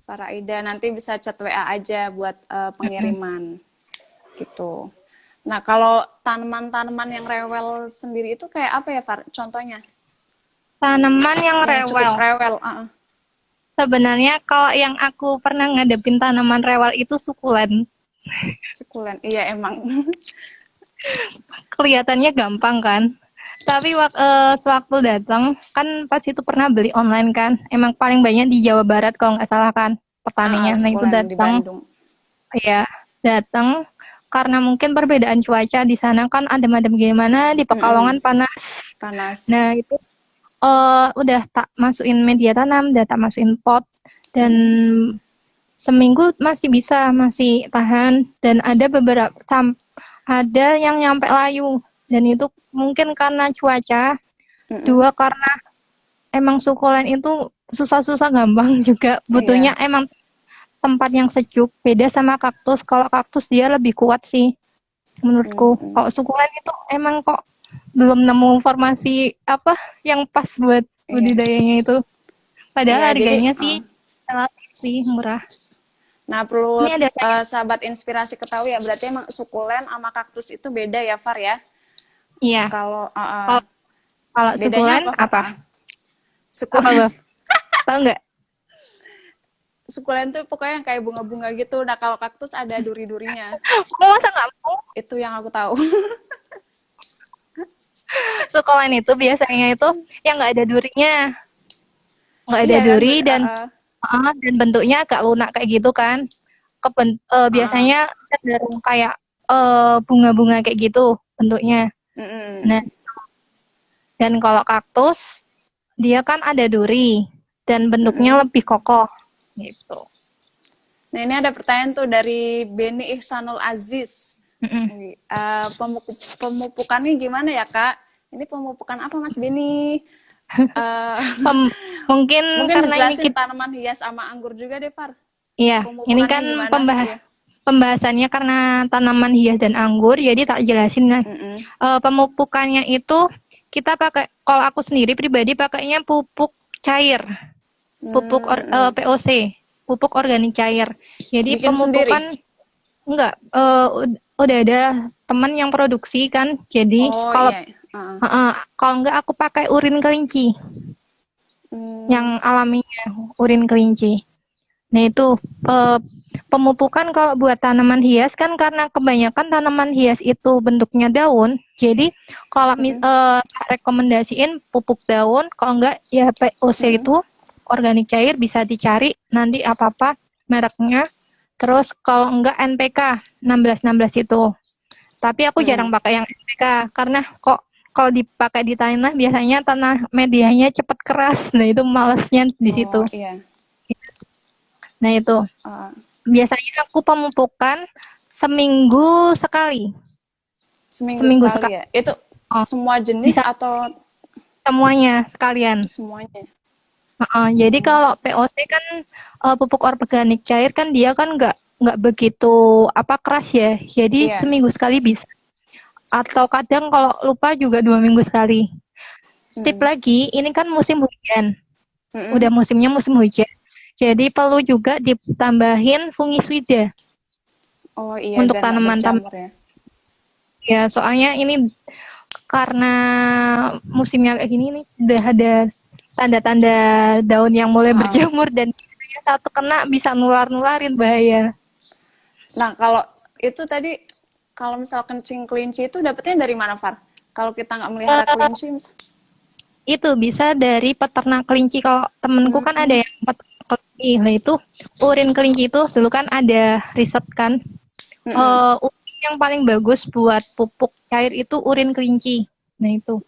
Farah Aida nanti bisa chat WA aja buat pengiriman gitu. Nah, kalau tanaman-tanaman yang rewel sendiri itu kayak apa ya, Far? Contohnya Tanaman yang yang cukup rewel. rewel. Sebenarnya kalau yang aku pernah ngadepin tanaman rewel itu sukulen. Sukulen. Iya emang. Kelihatannya gampang kan? Tapi sewaktu datang kan pas itu pernah beli online kan. Emang paling banyak di Jawa Barat kalau nggak salah kan petaninya. Nah itu Sukulen di datang, Bandung. ya datang karena mungkin perbedaan cuaca di sana kan adem-adem gimana, di Mm-mm. Pekalongan panas. Panas. Nah itu udah tak masukin media tanam, udah tak masukin pot dan Mm-mm. seminggu masih bisa, masih tahan dan ada ada yang nyampe layu dan itu mungkin karena cuaca, Mm-mm. dua karena emang sukulen itu susah-susah gampang juga butuhnya Iya. emang tempat yang sejuk. Beda sama kaktus, kalau kaktus dia lebih kuat sih menurutku. Mm-mm. Kalau sukulen itu emang kok belum nemu formasi apa yang pas buat Iya. budidayanya itu. Iya, Padahal jadi harganya sih relatif sih murah. nah perlu Ini ada sahabat inspirasi ketahui ya, berarti emang sukulen sama kaktus itu beda ya, Far ya? iya. Kalau Kalau kalau bedanya sukulen apa, Far? apa? Apa, Sukulen, Baf? Tahu nggak? sukulen tuh pokoknya yang kayak bunga-bunga gitu. Nah, kalau kaktus ada duri-durinya. Kamu masa nggak mau? Itu yang aku tahu. Sukulen itu biasanya itu yang nggak ada durinya, nggak ada Iya kan, duri dan bentuknya agak lunak kayak gitu kan. Biasanya cenderung kayak bunga-bunga kayak gitu bentuknya. Nah, dan kalau kaktus dia kan ada duri dan bentuknya lebih kokoh gitu. Nah, ini ada pertanyaan tuh dari Beni Ihsanul Aziz. Mm-mm. Pemupukannya gimana ya, Kak? Ini pemupukan apa, Mas Beni? Mungkin Mungkin karena ini dijelasin kita, tanaman hias sama anggur juga deh, Far. iya, ini Pemupukannya kan gimana? Iya. pembahasannya karena tanaman hias dan anggur, jadi tak jelasin lah. Mm-mm. Pemupukannya itu kita pakai, kalau aku sendiri pribadi pakainya pupuk cair, POC, pupuk organik cair. Jadi Bikin sendiri? pemupukan enggak, udah ada teman yang produksi kan. Jadi Oh kalau iya. kalau enggak aku pakai urin kelinci yang Hmm, alaminya, urin kelinci. Nah itu pemupukan kalau buat tanaman hias kan karena kebanyakan tanaman hias itu bentuknya daun. Jadi kalau rekomendasiin pupuk daun, kalau enggak ya POC itu organik cair bisa dicari nanti apa-apa mereknya. Terus kalau enggak NPK 1616 itu. Tapi aku jarang pakai yang NPK karena kok kalau dipakai di tanah biasanya tanah medianya cepat keras. Nah itu malesnya di situ. Oh iya. Nah itu biasanya aku pemupukan seminggu sekali. Seminggu sekali ya? Itu Oh, semua jenis bisa atau semuanya sekalian. semuanya? Jadi kalau POC kan pupuk organik cair kan dia kan nggak begitu keras ya. Jadi Iya. seminggu sekali bisa. Atau kadang kalau lupa juga 2 minggu sekali. Tip lagi, ini kan musim hujan. Udah musimnya musim hujan. Jadi perlu juga ditambahin fungisida Oh iya, untuk biar nggak tanaman berjamur ya. ya. Soalnya ini karena musimnya kayak gini nih udah ada tanda-tanda daun yang mulai berjamur dan satu kena bisa nular-nularin, bahaya. Nah, kalau itu tadi kalau misal kencing kelinci itu dapetnya dari mana, Far? Kalau kita nggak melihara kelinci, Itu bisa dari peternak kelinci. Kalau temenku kan ada yang peternak kelinci, nah itu urin kelinci itu dulu kan ada riset kan. Urin yang paling bagus buat pupuk cair itu urin kelinci. Nah itu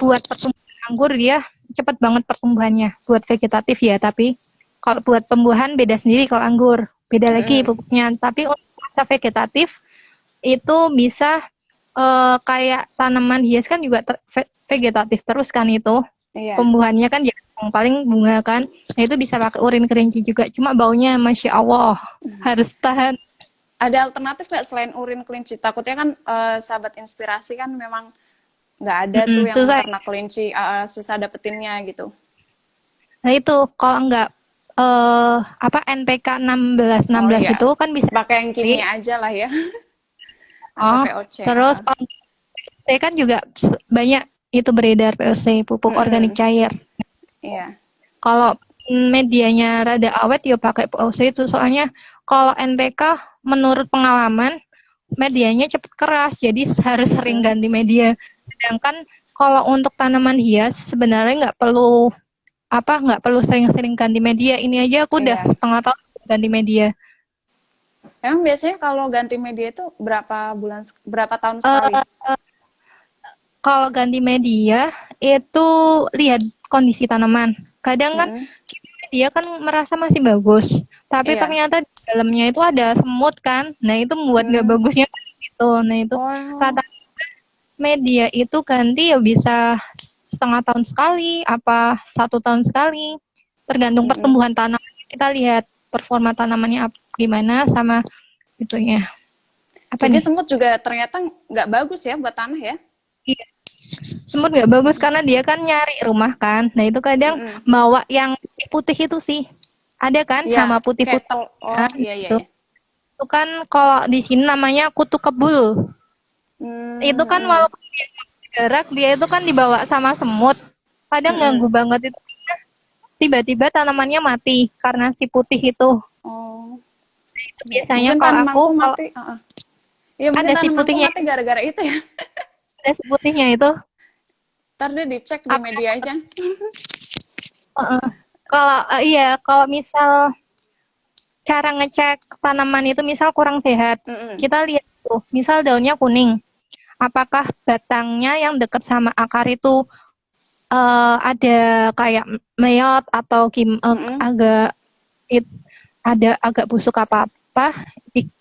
buat pertumbuhan anggur dia cepet banget pertumbuhannya. Buat vegetatif ya, tapi kalau buat pembuahan beda sendiri. Kalau anggur beda lagi pupuknya. Tapi untuk masa vegetatif itu bisa kayak tanaman hias kan juga vegetatif terus kan itu. iya. Pembuahannya kan yang paling bunga kan. Nah itu bisa pakai urin kelinci juga. Cuma baunya Masya Allah harus tahan. Ada alternatif nggak selain urin kelinci? Takutnya kan sahabat inspirasi kan memang nggak ada tuh yang Susah. ternak kelinci, susah dapetinnya gitu. Nah itu kalau enggak NPK 1616 itu kan bisa pakai yang kimia aja lah ya. Atau POC. Terus POC kan juga banyak itu beredar POC, pupuk organik cair. Iya. Kalau medianya rada awet ya pakai POC itu. Soalnya kalau NPK menurut pengalaman medianya cepet keras, jadi harus sering Mm-mm. ganti media. Sedangkan kalau untuk tanaman hias sebenarnya nggak perlu sering-sering ganti media. Ini aja aku udah Iya. setengah tahun ganti media. Emang biasanya kalau ganti media itu berapa tahun sekali? Eh, Kalau ganti media itu lihat kondisi tanaman. Kadang kan Mm-mm. dia kan merasa masih bagus, tapi Iya. ternyata di dalamnya itu ada semut kan. Nah itu membuat nggak Hmm. bagusnya kan gitu. Nah itu Oh. rata media itu ganti ya bisa setengah tahun sekali, apa 1 tahun sekali, tergantung Mm-mm. pertumbuhan tanaman. Kita lihat performa tanamannya gimana sama itunya. Apa Jadi nih? semut juga ternyata nggak bagus ya buat tanah ya? Iya, semut nggak bagus karena dia kan nyari rumah kan. Nah itu kadang Mm-mm. bawa yang putih itu sih. Ada kan Iya, hama kayak putih-putih. oh Nah, iya iya itu. iya. Itu kan kalau di sini namanya kutu kebul. Itu kan Hmm. walaupun dia gerak, dia itu kan dibawa sama semut. Kadang ganggu Mm-mm. banget itu. Tiba-tiba tanamannya mati karena si putih itu. Oh, Itu iya. biasanya Mungkin kalau aku, tanamanku kalau mati. Iya, mungkin ada si tanamanku putihnya, mati gara-gara itu ya. ada si putihnya itu. Ntar deh dicek di Apa? medianya. Kalau iya, kalau misal cara ngecek tanaman itu misal kurang sehat, Mm-mm. kita lihat tuh, misal daunnya kuning, apakah batangnya yang dekat sama akar itu ada kayak meot atau Mm-mm. agak agak busuk apa apa,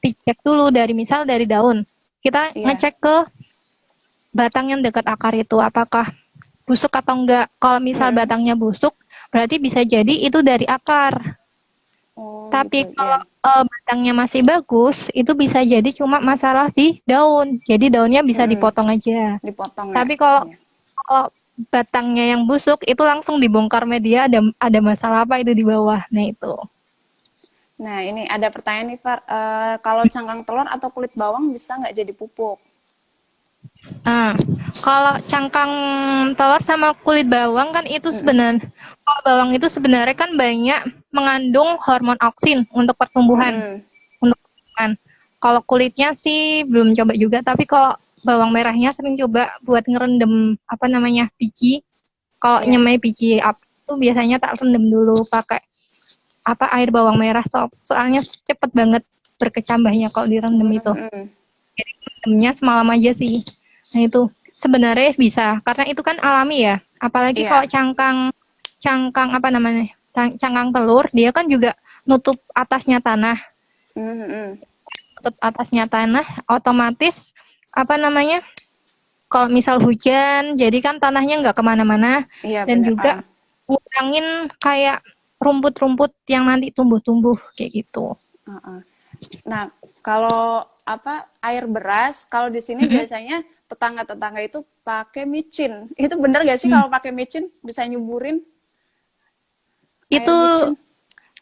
dicek dulu dari misal dari daun. Kita Iya. ngecek ke batang yang dekat akar itu apakah busuk atau enggak. Kalau misal Mm-mm. batangnya busuk, berarti bisa jadi itu dari akar. Oh gitu, Tapi iya. kalau batangnya masih bagus, itu bisa jadi cuma masalah di daun. Jadi daunnya bisa Mm-mm. dipotong aja. Dipotong ya. Tapi kalau Iya. kalau batangnya yang busuk, itu langsung dibongkar media ada masalah apa itu di bawah. Nah itu. Nah, ini ada pertanyaan nih, Far. Kalau cangkang telur atau kulit bawang bisa nggak jadi pupuk? Nah, kalau cangkang telur sama kulit bawang kan itu Mm-mm. sebenarnya, kalau bawang itu sebenarnya kan banyak mengandung hormon auksin untuk pertumbuhan. Mm-mm. Untuk pertumbuhan. Kalau kulitnya sih belum coba juga, tapi kalau bawang merahnya sering coba buat ngerendam apa namanya biji. Kalau Iya. nyemai biji itu biasanya tak rendam dulu pakai apa air bawang merah soalnya cepet banget berkecambahnya kalau direndam itu. Mm-mm. Jadi rendamnya semalam aja sih. Nah itu sebenarnya bisa karena itu kan alami ya. Apalagi kalau Iya. cangkang cangkang apa namanya cangkang telur dia kan juga nutup atasnya tanah. Mm-mm. Nutup atasnya tanah otomatis apa namanya kalau misal hujan jadi kan tanahnya nggak kemana-mana Iya dan bener. juga ngurangin kayak rumput-rumput yang nanti tumbuh-tumbuh kayak gitu. Uh-uh. Nah, kalau apa air beras, kalau di sini Mm-mm. biasanya tetangga-tetangga itu pakai micin. Itu bener gak sih Hmm. kalau pakai micin bisa nyuburin air Itu micin?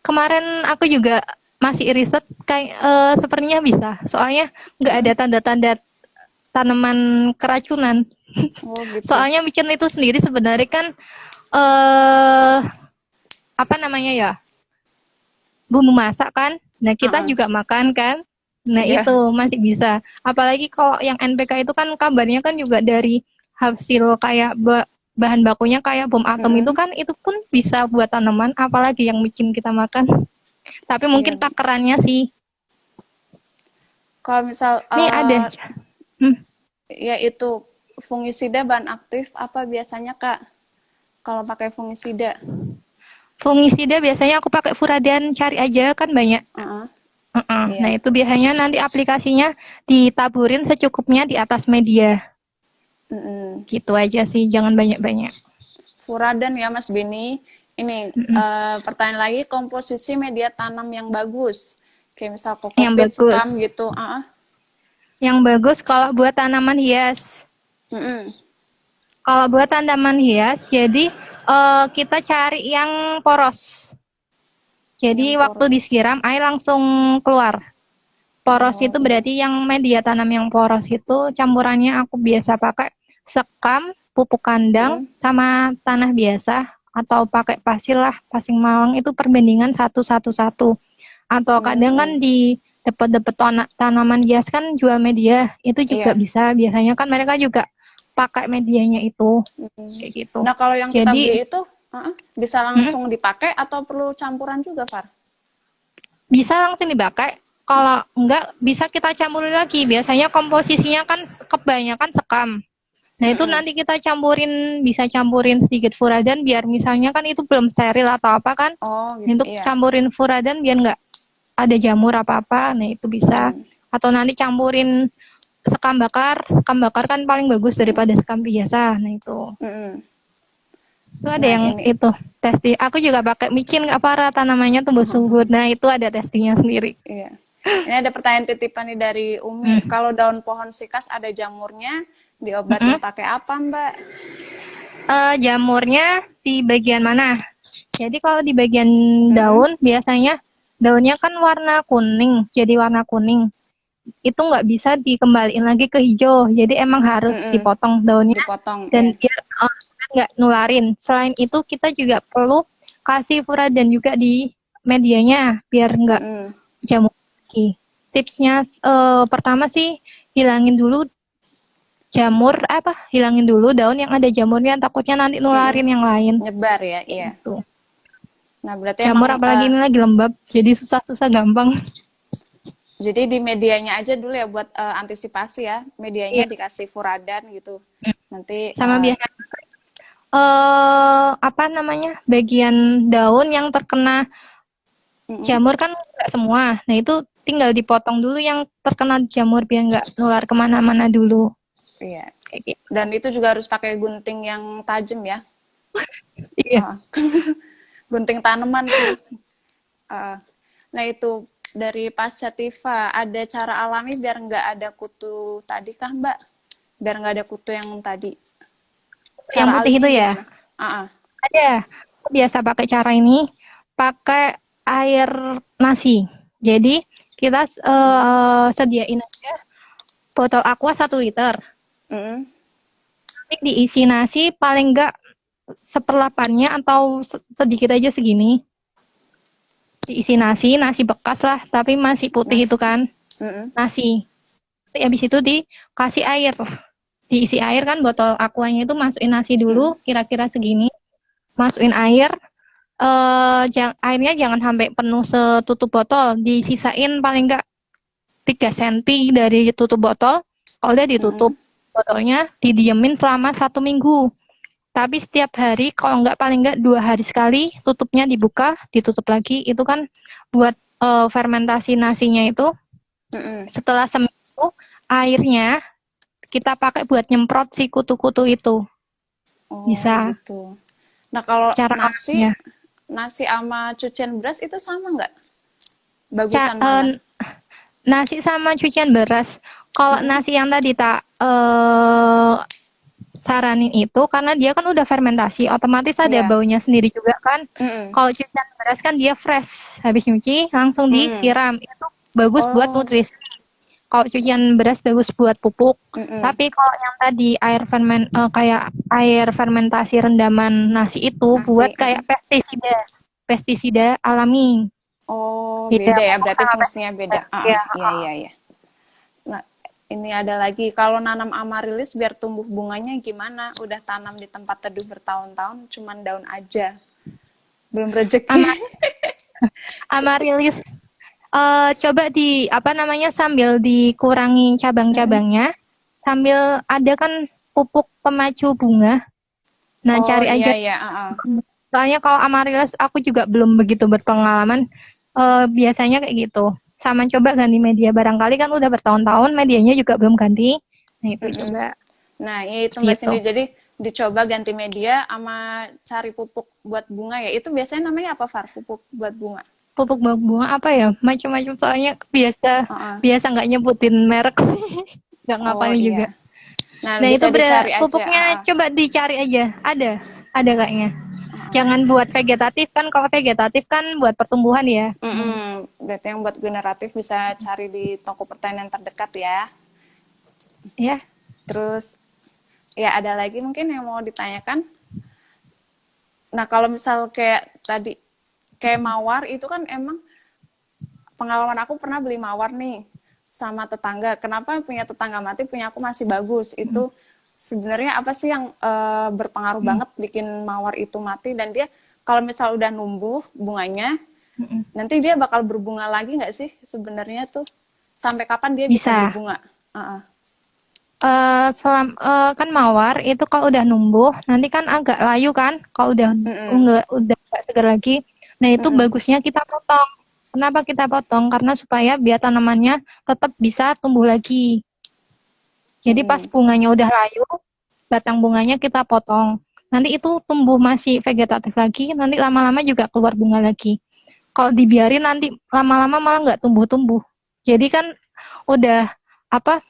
kemarin aku juga masih riset kayak sepertinya bisa. Soalnya nggak ada Mm-mm. tanda-tanda tanaman keracunan. Oh gitu. Soalnya micin itu sendiri sebenarnya kan eh apa namanya ya? Bumbu masak kan. Nah, kita Uh-uh. juga makan kan. Nah, Iya. itu masih bisa. Apalagi kalau yang NPK itu kan kabarnya kan juga dari hasil kayak bahan bakunya kayak bom atom itu Mm-mm. kan itu pun bisa buat tanaman apalagi yang micin kita makan. Tapi Iya. mungkin takarannya sih. Kalau misal Nih ada. Hmm, ya itu fungisida bahan aktif apa biasanya Kak? Kalau pakai fungisida? fungisida biasanya aku pakai Furadan, cari aja kan banyak. Uh-uh. Nah, Iya. itu biasanya nanti aplikasinya ditaburin secukupnya di atas media. Mm-mm. Gitu aja sih, jangan banyak-banyak. Furadan ya Mas Bini. Ini Mm-mm. pertanyaan lagi, komposisi media tanam yang bagus. Kayak misal Yang kokopit, bagus. sekam gitu. Yang bagus kalau buat tanaman hias. Mm-mm. Kalau buat tanaman hias, jadi kita cari yang poros. Yang Jadi waktu poros. disiram air langsung keluar. Poros Oh itu iya. berarti yang media tanam yang poros itu campurannya aku biasa pakai sekam, pupuk kandang, Mm-mm. sama tanah biasa atau pakai pasir lah, pasir malang itu perbandingan 1:1:1. Atau kadang kan Hmm, di deket-deket tanaman hias kan jual media, itu juga iya. bisa. Biasanya kan mereka juga pakai medianya itu, Hmm. kayak gitu. Nah, kalau yang kita Jadi beli itu bisa mm, langsung dipakai atau perlu campuran juga, Far? bisa langsung dipakai. Kalau enggak bisa kita campurin lagi. Biasanya komposisinya kan kebanyakan sekam. Nah, itu Mm-mm. nanti kita campurin, bisa campurin sedikit furadan biar misalnya kan itu belum steril atau apa kan. Oh, gitu. Untuk Iya. campurin furadan biar nggak ada jamur apa-apa. Nah, itu bisa. Mm. Atau nanti campurin sekam bakar. Sekam bakar kan paling bagus daripada sekam biasa. Nah, itu. Mm-mm. Itu ada Nah, yang ini itu testi. Aku juga pakai micin nggak parah tanamannya tumbuh subur. Nah, itu ada testinya sendiri. iya. Ini ada pertanyaan titipan nih dari Umi. Hmm. Kalau daun pohon sikas ada jamurnya, diobatin Mm-mm. pakai apa, Mbak? Jamurnya di bagian mana? Jadi kalau di bagian Mm-mm. daun biasanya daunnya kan warna kuning, jadi warna kuning. Itu nggak bisa dikembaliin lagi ke hijau. Jadi emang harus Mm-mm. dipotong daunnya Dipotong, ya. dan biar nggak nularin. Selain itu kita juga perlu kasih furadan juga di medianya biar nggak Mm-mm. jamur lagi. Tipsnya pertama sih hilangin dulu hilangin dulu daun yang ada jamurnya takutnya nanti Mm-mm. nularin yang lain. Nyebar ya, Kayak iya. gitu. Nah, berarti Jamur emang apalagi ini lagi lembab, jadi susah-susah gampang. jadi di medianya aja dulu ya buat antisipasi ya. Medianya Iya. dikasih furadan gitu. Nanti Sama biasa apa namanya? Bagian daun yang terkena mm-mm. jamur kan nggak semua. Nah, itu tinggal dipotong dulu yang terkena jamur biar nggak nular kemana-mana dulu. Iya. Kayak gitu. Dan itu juga harus pakai gunting yang tajam ya. Iya. Ah, gunting tanaman sih. Ah, nah itu dari Pasca Tifa, ada cara alami biar nggak ada kutu tadi kah Mbak? Biar nggak ada kutu yang tadi. Yang Cara putih itu alaminya ya. gimana? Ah, ah. Ada. Aku biasa pakai cara ini, pakai air nasi. Jadi kita sediain aja botol aqua 1 liter. Mm-mm. Nanti diisi nasi paling enggak seperlapannya atau sedikit aja segini. Diisi nasi bekas lah, tapi masih putih itu Nasi. kan, Mm-mm. nasi. Terus habis itu dikasih air. Diisi air kan botol aquanya itu masukin nasi Mm-mm. dulu, kira-kira segini. Masukin air, airnya jangan sampai penuh setutup botol, disisain paling enggak 3 cm dari tutup botol. Kalau udah ditutup Mm-mm. botolnya, didiemin selama 1 minggu. Tapi setiap hari, kalau enggak paling enggak 2 hari sekali, tutupnya dibuka, ditutup lagi. Itu kan buat fermentasi nasinya itu. Mm-mm. Setelah seminggu, airnya kita pakai buat nyemprot si kutu-kutu itu. Oh Bisa gitu. Nah kalau cara nasi, amannya. nasi sama cucian beras itu sama nggak? Ca- Bagusan eh, mana? Nasi sama cucian beras. Kalau Mm-mm. nasi yang tadi tak saranin itu karena dia kan udah fermentasi, otomatis ada Iya. baunya sendiri juga kan. Mm-mm. Kalau cucian beras kan dia fresh, habis nyuci langsung Mm-mm. disiram. Itu bagus buat Oh. nutrisi. Kalau cucian beras bagus buat pupuk. Mm-mm. Tapi kalau yang tadi kayak air fermentasi rendaman nasi itu buat Nasi. kayak Mm-mm. pestisida, pestisida alami. Oh, Beda beda ya, pupuk berarti sama fungsinya pestisida. beda. Ah, ah, Ya, iya, iya, iya. Nah, ini ada lagi, kalau nanam amarilis biar tumbuh bunganya gimana? Udah tanam di tempat teduh bertahun-tahun, cuman daun aja. Belum rezeki. amarilis coba apa namanya sambil dikurangi Mm-mm. cabang-cabangnya, sambil ada kan pupuk pemacu bunga. Nah, Oh, cari iya, aja. iya. Ah, ah. Soalnya kalau amaryllis aku juga belum begitu berpengalaman. Biasanya kayak gitu. Sama coba ganti media. Barangkali kan udah bertahun-tahun medianya juga belum ganti. Nah, itu Mm-mm. coba Nah, ya itu Mbak gitu. Cindy. Jadi dicoba ganti media sama cari pupuk buat bunga ya. Itu biasanya namanya apa, Far? Pupuk buat bunga. Pupuk bunga apa ya? Macam-macam soalnya biasa Ah, ah. biasa nggak nyebutin merek. Nggak Oh, ngapain juga. iya. Nah, Nah, itu bisa dicari aja. pupuknya Ah, ah. coba dicari aja. Ada kayaknya. Ah, ah. Jangan buat vegetatif kan, kalau vegetatif kan buat pertumbuhan ya. Nah, Mm-mm. Berarti yang buat generatif bisa cari di toko pertanian terdekat ya. ya. Terus, ya ada lagi mungkin yang mau ditanyakan? Nah, kalau misal kayak tadi, kayak mawar itu kan emang pengalaman aku pernah beli mawar nih sama tetangga. Kenapa punya tetangga mati, punya aku masih bagus? Mm, Itu sebenarnya apa sih yang berpengaruh mm, banget bikin mawar itu mati? Dan dia kalau misal udah numbuh bunganya, mm. nanti dia bakal berbunga lagi nggak sih sebenarnya tuh? Sampai kapan dia bisa Bisa. berbunga? Uh-uh. Kan mawar itu kalau udah numbuh nanti kan agak layu kan, kalau Mm-mm. udah nggak segar lagi. Nah itu Mm-mm. bagusnya kita potong. Kenapa kita potong? Karena supaya biar tanamannya tetap bisa tumbuh lagi. Jadi pas Mm-mm. bunganya udah layu, batang bunganya kita potong. Nanti itu tumbuh masih vegetatif lagi, nanti lama-lama juga keluar bunga lagi. Kalau dibiarin nanti lama-lama malah nggak tumbuh-tumbuh. Jadi kan udah apa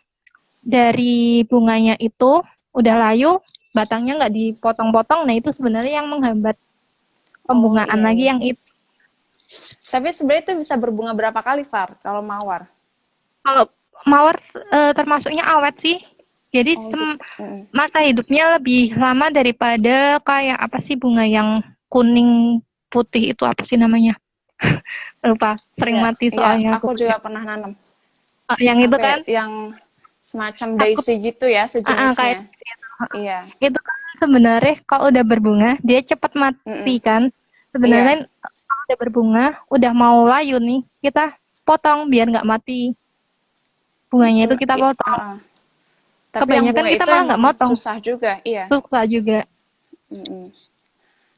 dari bunganya itu udah layu, batangnya nggak dipotong-potong, nah itu sebenarnya yang menghambat Oh pembungaan iya lagi iya. yang itu. Tapi sebenarnya itu bisa berbunga berapa kali, Far? Kalau mawar? Kalau mawar termasuknya awet sih, jadi Oh gitu. Mm-mm. masa hidupnya lebih lama daripada kayak apa sih bunga yang kuning putih itu apa sih namanya? Lupa, sering Iya, mati iya. soalnya Aku aku. juga pernah nanam. Yang itu Apa ya, kan yang semacam aku daisy gitu ya kayak sejenisnya. Iya. itu kan sebenarnya kalau udah berbunga dia cepat mati Mm-mm. kan. Iya. Sebenarnya kalau udah berbunga, udah mau layu nih, kita potong biar nggak mati. Bunganya itu Cuma, kita potong. tapi yang Kebanyakan bunga kita itu malah nggak emang motong. susah juga. Iya. Susah juga. Mm-mm.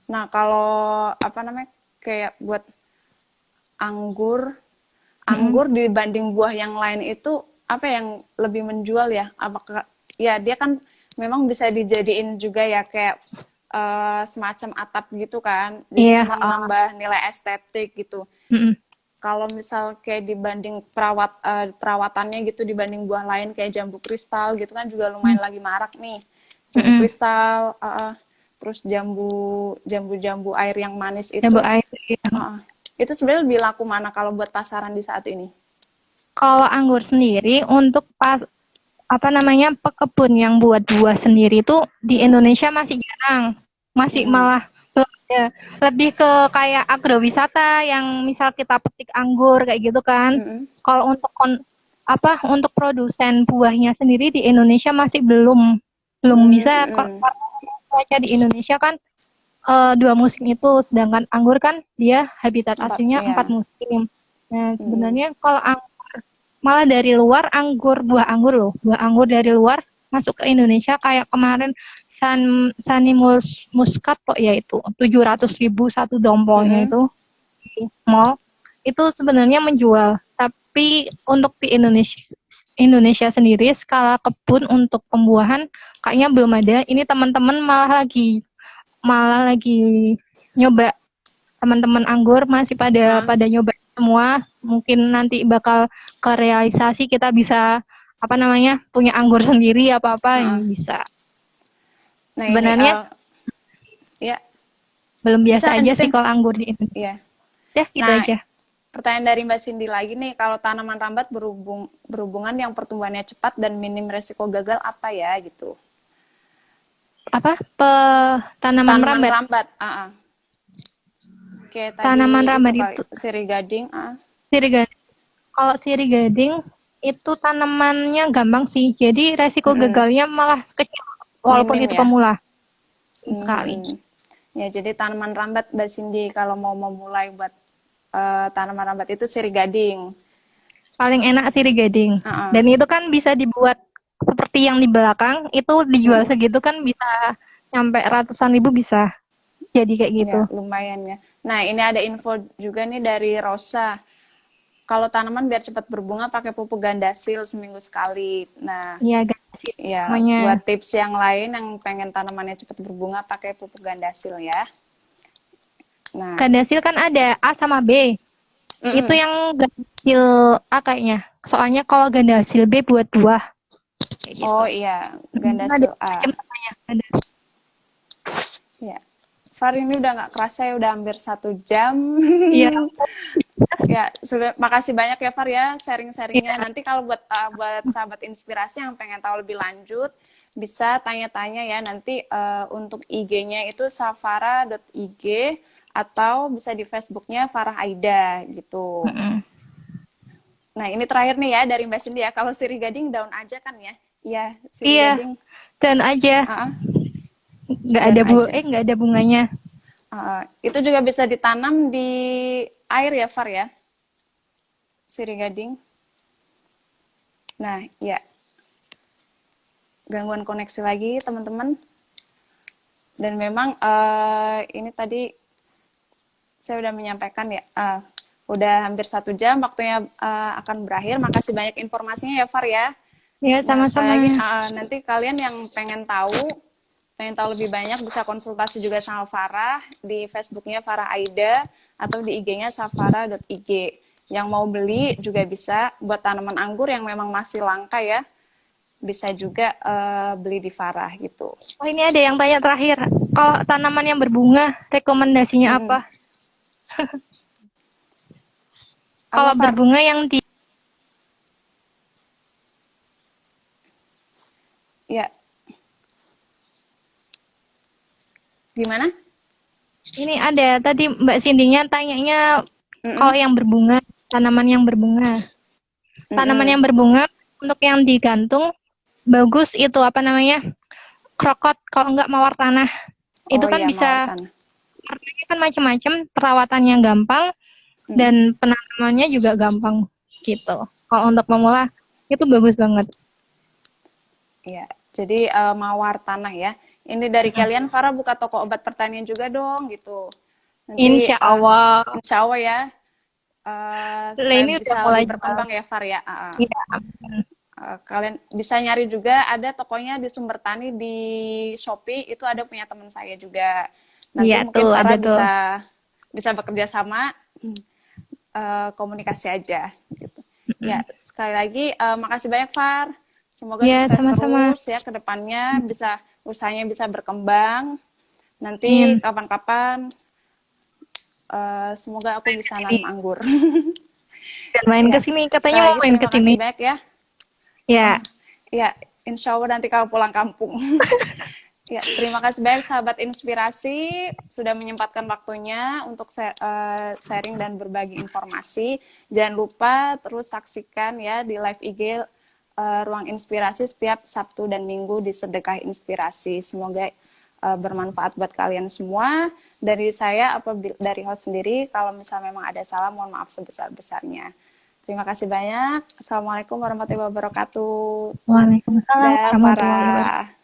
Nah, kalau apa namanya, kayak buat anggur, Mm-mm. anggur dibanding buah yang lain itu apa yang lebih menjual ya? Apakah ya dia kan memang bisa dijadiin juga ya kayak semacam atap gitu kan. Jadi Iya. memang nambah nilai estetik gitu. Mm-mm. Kalau misal kayak dibanding perawatannya gitu dibanding buah lain kayak jambu kristal gitu kan juga lumayan lagi marak nih. Jambu Mm-mm. kristal, terus jambu air yang manis Jambu itu, air. Iya. itu sebenarnya lebih laku mana kalau buat pasaran di saat ini? Kalau anggur sendiri untuk apa namanya pekebun yang buat buah sendiri itu di Mm-mm. Indonesia masih jarang, masih Mm-mm. malah belum ada. Lebih ke kayak agrowisata yang misal kita petik anggur kayak gitu kan. Mm-mm. Kalau untuk produsen buahnya sendiri di Indonesia masih belum belum bisa. Mm-mm. Karena cuaca di Indonesia kan dua musim itu, sedangkan anggur kan dia habitat Empat, aslinya iya. 4 musim. Nah Mm-mm. sebenarnya kalau malah dari luar buah anggur loh, buah anggur dari luar masuk ke Indonesia kayak kemarin Sunny Muscat kok ya itu 700.000 satu domplongnya Mm-mm. itu di mall itu sebenarnya menjual, tapi untuk di Indonesia sendiri skala kebun untuk pembuahan kayaknya belum ada. Ini teman-teman malah lagi nyoba, teman-teman anggur masih pada Ah, pada nyoba semua. Mungkin nanti bakal ke realisasi kita bisa apa namanya punya anggur sendiri apa-apa ah. yang bisa. Nah ini, Sebenarnya ya belum bisa biasa aja sih lanjutin. kalau anggur di Indonesia. Iya. Ya gitu Nah, aja. pertanyaan dari Mbak Cindy lagi nih, kalau tanaman rambat berhubungan yang pertumbuhannya cepat dan minim resiko gagal apa ya gitu? Apa tanaman Tanaman merambat? rambat, kayak Tanaman tadi itu rambat kali itu sirih gading, sirih gading. Kalau sirih gading itu tanamannya gampang sih. Jadi resiko mm-mm. gagalnya malah kecil walaupun Minim itu ya. pemula sekali. Mm-mm. Ya, jadi tanaman rambat Mbak Cindy kalau mau memulai buat tanaman rambat itu sirih gading. Paling enak sirih gading. Uh-uh. Dan itu kan bisa dibuat seperti yang di belakang, itu dijual Mm-mm. segitu kan bisa nyampe ratusan ribu bisa. Jadi kayak gitu. Ya, lumayan ya. Nah, ini ada info juga nih dari Rosa. Kalau tanaman biar cepat berbunga pakai pupuk gandasil seminggu sekali. Nah, Iya, sih ya buat namanya. tips yang lain yang pengen tanamannya cepat berbunga pakai pupuk gandasil ya. Nah, Gandasil kan ada A sama B. Itu mm-mm. yang gandasil A kayaknya. Soalnya kalau gandasil B buat buah. Kayak gitu. Oh iya, Ada gandasil macam A. namanya. Gandasil. Ya, Far ini udah nggak kerasa ya udah hampir 1 jam. Iya, Ya, sudah makasih banyak ya Far ya sharing-sharingnya. Nanti kalau buat sahabat inspirasi yang pengen tahu lebih lanjut bisa tanya-tanya ya. Nanti untuk IG-nya itu safara.ig atau bisa di Facebook-nya Farah Aida gitu. Mm-mm. Nah, ini terakhir nih ya dari Mbak Cindy ya. Kalau sirih gading daun aja kan ya? Iya, sirih Iya, gading dan aja uh-uh, nggak daun ada aja. nggak ada bunganya. Itu juga bisa ditanam di air ya Far ya, sirih gading. Nah, ya, gangguan koneksi lagi teman-teman. Dan memang ini tadi saya udah menyampaikan ya, udah hampir 1 jam waktunya akan berakhir. Makasih banyak informasinya ya Far ya. Ya, Nah, sekali lagi sama-sama. nanti kalian yang pengen tahu lebih banyak bisa konsultasi juga sama Farah di Facebooknya Farah Aida atau di IG-nya safara.ig. Yang mau beli juga bisa buat tanaman anggur yang memang masih langka ya. Bisa juga beli di Farah gitu. Oh, ini ada yang tanya terakhir. Kalau tanaman yang berbunga, rekomendasinya Mm-mm. apa? Apa Kalau Far? berbunga yang di Ya, gimana? ini ada tadi Mbak Cindy-nya tanyanya kalau Mm-mm. yang berbunga, tanaman yang berbunga. Tanaman Mm-mm. yang berbunga untuk yang digantung bagus itu apa namanya? Krokot kalau enggak mawar tanah. Itu Oh kan iya, mawar bisa tanah. warnanya kan macam-macam, perawatannya gampang Mm-mm. dan penanamannya juga gampang gitu. Kalau untuk pemula itu bagus banget. Iya, jadi mawar tanah ya. Ini dari kalian, Farah buka toko obat pertanian juga dong, gitu. Nanti Insya Allah. insya Allah ya, supaya Ini udah bisa mulai lebih jual. berkembang ya, Far ya. Iya, Kalian bisa nyari juga, ada tokonya di Sumber Tani di Shopee, itu ada punya teman saya juga. iya Nanti mungkin tuh ada Farah tuh. bisa bisa bekerja sama, komunikasi aja, gitu. Ya, sekali lagi makasih banyak, Far. Semoga Ya, sukses sama-sama. terus ya ke depannya, bisa usahanya bisa berkembang. Nanti Amin. kapan-kapan semoga aku bisa nanam Ini anggur. dan main ke Ya, sini. sekali Katanya mau lagi main ke terima sini. kasih banyak ya. Ya, Ya, insya Allah nanti kalau pulang kampung. Ya, terima kasih banyak sahabat inspirasi sudah menyempatkan waktunya untuk sharing dan berbagi informasi. Jangan lupa terus saksikan ya di live IG Ruang Inspirasi setiap Sabtu dan Minggu di Sedekah Inspirasi. Semoga bermanfaat buat kalian semua. Dari saya dari host sendiri, kalau misalnya memang ada salah, mohon maaf sebesar-besarnya. Terima kasih banyak. Assalamualaikum warahmatullahi wabarakatuh. Waalaikumsalam Dah, warahmatullahi wabarakatuh. Farah.